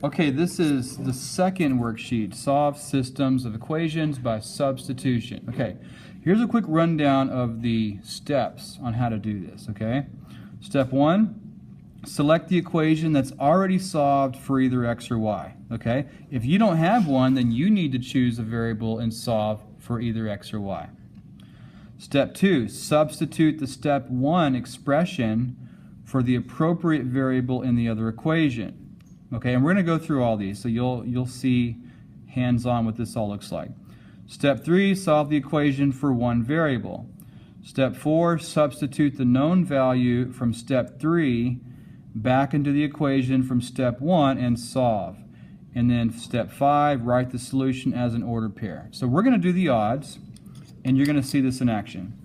Okay, this is the second worksheet, Solve Systems of Equations by Substitution. Okay, here's a quick rundown of the steps on how to do this, okay? Step 1, select the equation that's already solved for either x or y, okay? If you don't have one, then you need to choose a variable and solve for either x or y. Step 2, substitute the step 1 expression for the appropriate variable in the other equation. Okay, and we're going to go through all these, so you'll see hands-on what this all looks like. Step 3, solve the equation for one variable. Step 4, substitute the known value from step 3 back into the equation from step 1 and solve. And then step 5, write the solution as an ordered pair. So we're going to do the odds, and you're going to see this in action.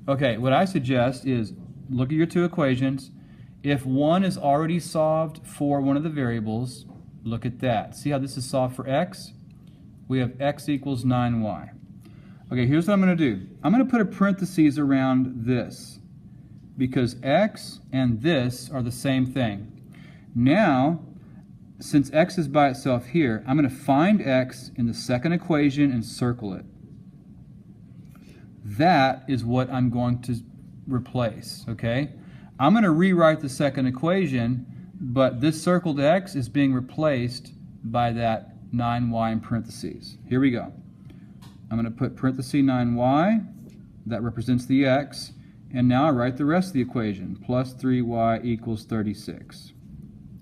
Okay, what I suggest is look at your two equations. If one is already solved for one of the variables, look at that. See how this is solved for x? We have x equals 9y. Okay, here's what I'm going to do. I'm going to put a parentheses around this because x and this are the same thing. Now, since x is by itself here, I'm going to find x in the second equation and circle it. That is what I'm going to replace, okay? I'm going to rewrite the second equation, but this circled x is being replaced by that 9y in parentheses. Here we go. I'm going to put parenthesis 9y, that represents the x, and now I write the rest of the equation, plus 3y equals 36.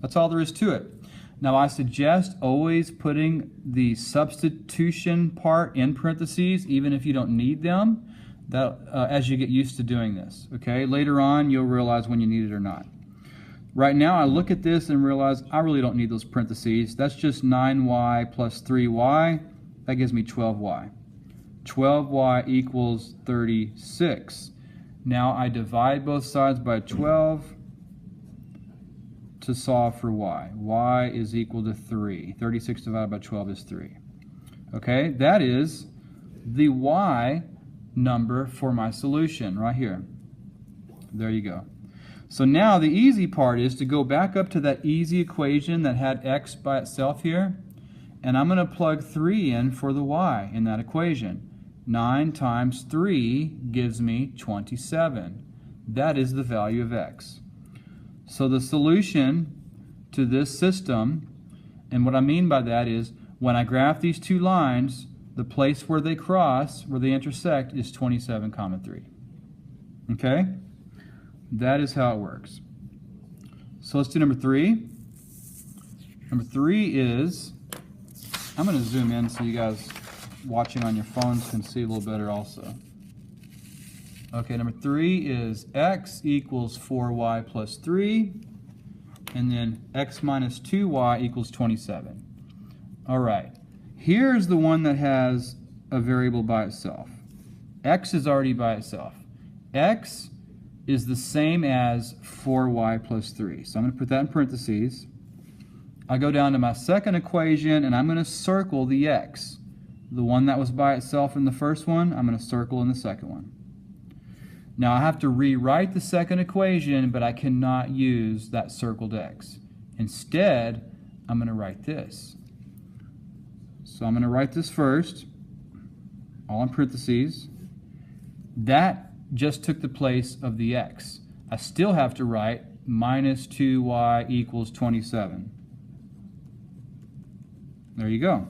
That's all there is to it. Now I suggest always putting the substitution part in parentheses, even if you don't need them. That, as you get used to doing this, okay? Later on, you'll realize when you need it or not. Right now, I look at this and realize I really don't need those parentheses. That's just 9y plus 3y. That gives me 12y. 12y equals 36. Now I divide both sides by 12 to solve for y. Y is equal to 3. 36 divided by 12 is 3. Okay, that is the y number for my solution right here. There you go. So now the easy part is to go back up to that easy equation that had x by itself here, and I'm going to plug 3 in for the y in that equation. 9 times 3 gives me 27. That is the value of x. So the solution to this system, and what I mean by that is when I graph these two lines, the place where they cross, where they intersect, is 27,3. Okay? That is how it works. So let's do number 3. Number 3 is, I'm going to zoom in so you guys watching on your phones can see a little better also. Okay, number 3 is x equals 4y plus 3, and then x minus 2y equals 27. All right. Here's the one that has a variable by itself. X is already by itself. X is the same as 4y plus 3. So I'm going to put that in parentheses. I go down to my second equation and I'm going to circle the x. The one that was by itself in the first one, I'm going to circle in the second one. Now I have to rewrite the second equation, but I cannot use that circled x. Instead, I'm going to write this. So I'm going to write this first, all in parentheses. That just took the place of the x. I still have to write minus 2y equals 27. There you go.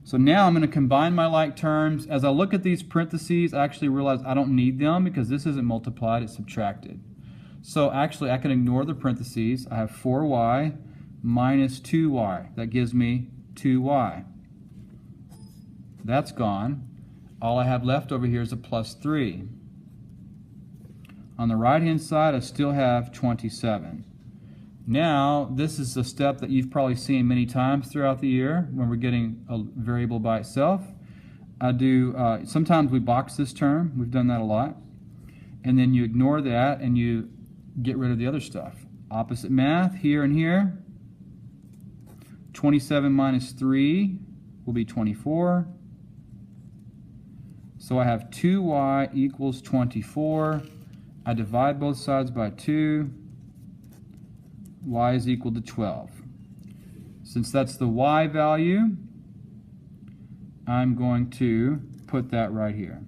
So now I'm going to combine my like terms. As I look at these parentheses, I actually realize I don't need them because this isn't multiplied, it's subtracted. So actually I can ignore the parentheses. I have 4y minus 2y. That gives me 2y. That's gone. All I have left over here is a plus 3. On the right hand side I still have 27. Now this is a step that you've probably seen many times throughout the year when we're getting a variable by itself. Sometimes we box this term. We've done that a lot. And then you ignore that and you get rid of the other stuff. Opposite math here and here. 27 minus 3 will be 24. So I have 2y equals 24. I divide both sides by 2. Y is equal to 12. Since that's the y value, I'm going to put that right here.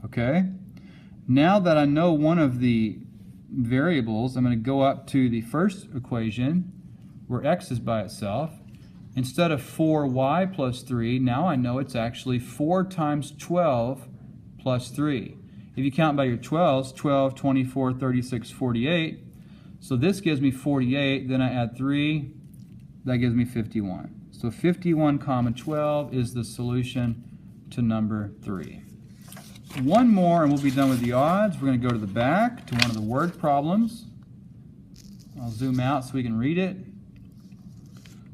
Okay? Now that I know one of the variables, I'm going to go up to the first equation where x is by itself. Instead of 4y plus 3, now I know it's actually 4 times 12 plus 3. If you count by your 12s, 12, 24, 36, 48. So this gives me 48, then I add 3, that gives me 51. So 51 comma 12 is the solution to number 3. One more and we'll be done with the odds. We're going to go to the back to one of the word problems. I'll zoom out so we can read it.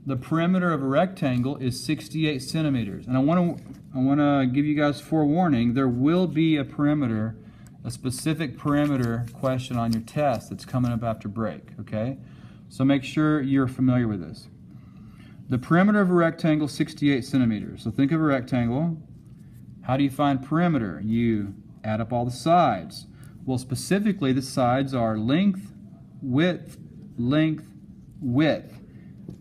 The perimeter of a rectangle is 68 centimeters. And I want to give you guys forewarning, there will be a perimeter, a specific perimeter question on your test that's coming up after break, okay? So make sure you're familiar with this. The perimeter of a rectangle is 68 centimeters. So think of a rectangle. How do you find perimeter? You add up all the sides. Well, specifically, the sides are length, width, length, width.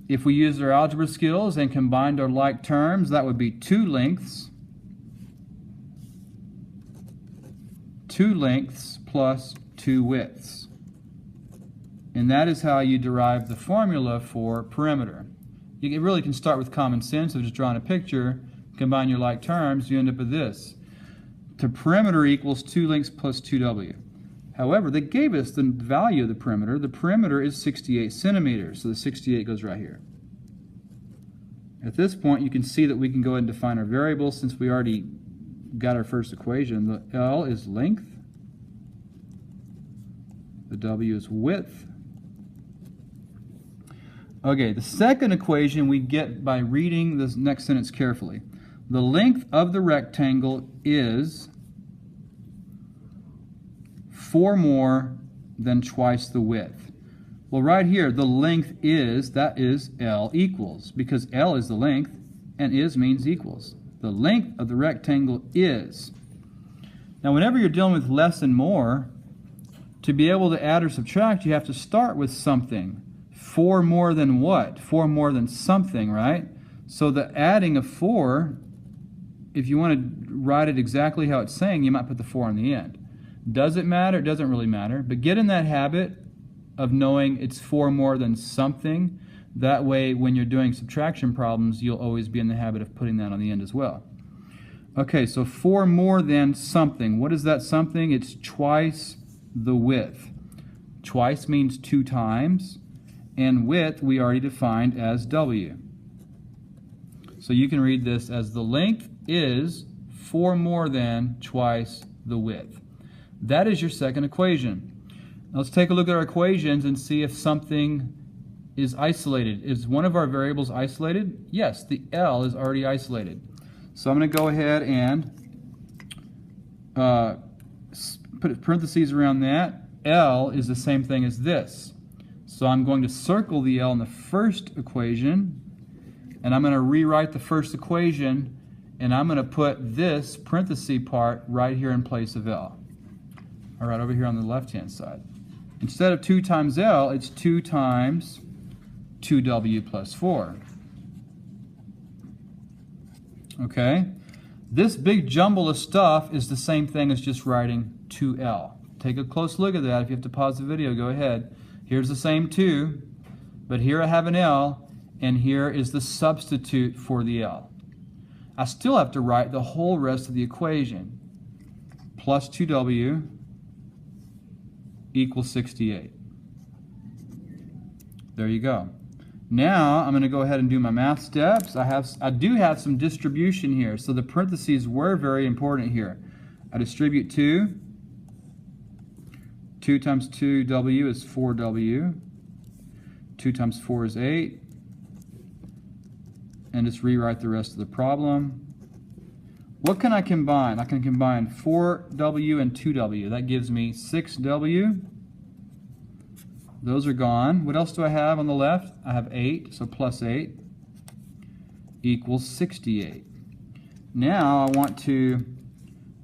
If we used our algebra skills and combined our like terms, that would be 2 lengths plus 2 widths. And that is how you derive the formula for perimeter. You really can start with common sense of just drawing a picture, combine your like terms, you end up with this. The perimeter equals 2 lengths plus 2w. However, they gave us the value of the perimeter. The perimeter is 68 centimeters, so the 68 goes right here. At this point, you can see that we can go ahead and define our variables since we already got our first equation. The L is length, the W is width. Okay, the second equation we get by reading this next sentence carefully. The length of the rectangle is 4 more than twice the width. Well, right here, the length is, that is L equals, because L is the length and is means equals. The length of the rectangle is. Now, whenever you're dealing with less and more, to be able to add or subtract, you have to start with something. 4 more than what? 4 more than something, right? So the adding of 4, if you want to write it exactly how it's saying, you might put the 4 on the end. Does it matter? It doesn't really matter. But get in that habit of knowing it's 4 more than something. That way, when you're doing subtraction problems, you'll always be in the habit of putting that on the end as well. Okay, so 4 more than something. What is that something? It's twice the width. Twice means 2 times. And width we already defined as W. So you can read this as the length is 4 more than twice the width. That is your second equation. Now let's take a look at our equations and see if something is isolated. Is one of our variables isolated? Yes, the L is already isolated. So I'm going to go ahead and put parentheses around that. L is the same thing as this. So I'm going to circle the L in the first equation, and I'm going to rewrite the first equation, and I'm going to put this parenthesis part right here in place of L. All right, over here on the left-hand side. Instead of 2 times L, it's 2 times 2W plus 4. Okay? This big jumble of stuff is the same thing as just writing 2L. Take a close look at that. If you have to pause the video, go ahead. Here's the same 2, but here I have an L, and here is the substitute for the L. I still have to write the whole rest of the equation. Plus 2W equals 68. There you go. Now I'm going to go ahead and do my math steps. I do have some distribution here, so the parentheses were very important here. I distribute 2. 2 times 2W is 4W. 2 times 4 is 8. And just rewrite the rest of the problem. What can I combine? I can combine 4W and 2W. That gives me 6W. Those are gone. What else do I have on the left? I have 8, so plus 8 equals 68. Now I want to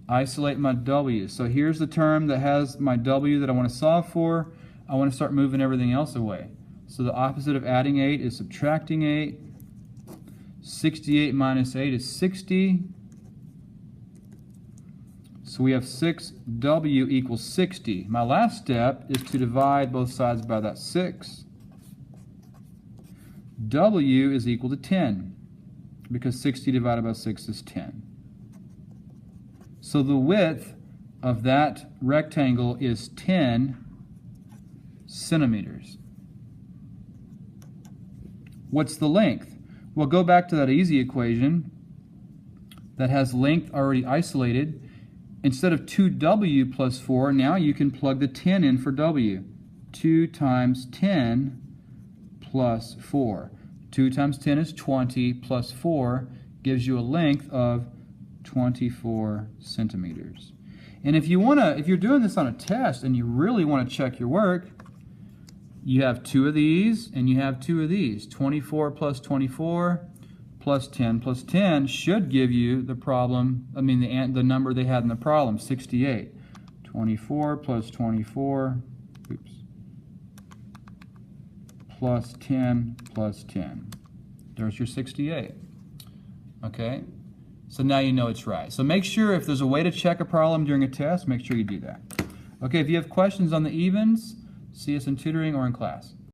isolate my W. So here's the term that has my W that I want to solve for. I want to start moving everything else away. So the opposite of adding 8 is subtracting 8. 68 minus 8 is 60. So we have 6w equals 60. My last step is to divide both sides by that 6. W is equal to 10, because 60 divided by 6 is 10. So the width of that rectangle is 10 centimeters. What's the length? Well, go back to that easy equation that has length already isolated. Instead of 2w plus 4, now you can plug the 10 in for w. 2 times 10 plus 4. 2 times 10 is 20, plus 4 gives you a length of 24 centimeters. And if you're doing this on a test and you really want to check your work, you have 2 of these and you have 2 of these. 24 plus 24 plus 10 should give you the problem, the number they had in the problem, 68. 24 plus 24, plus 10 plus 10. There's your 68. Okay? So now you know it's right. So make sure, if there's a way to check a problem during a test, make sure you do that. Okay, if you have questions on the evens, see us in tutoring or in class.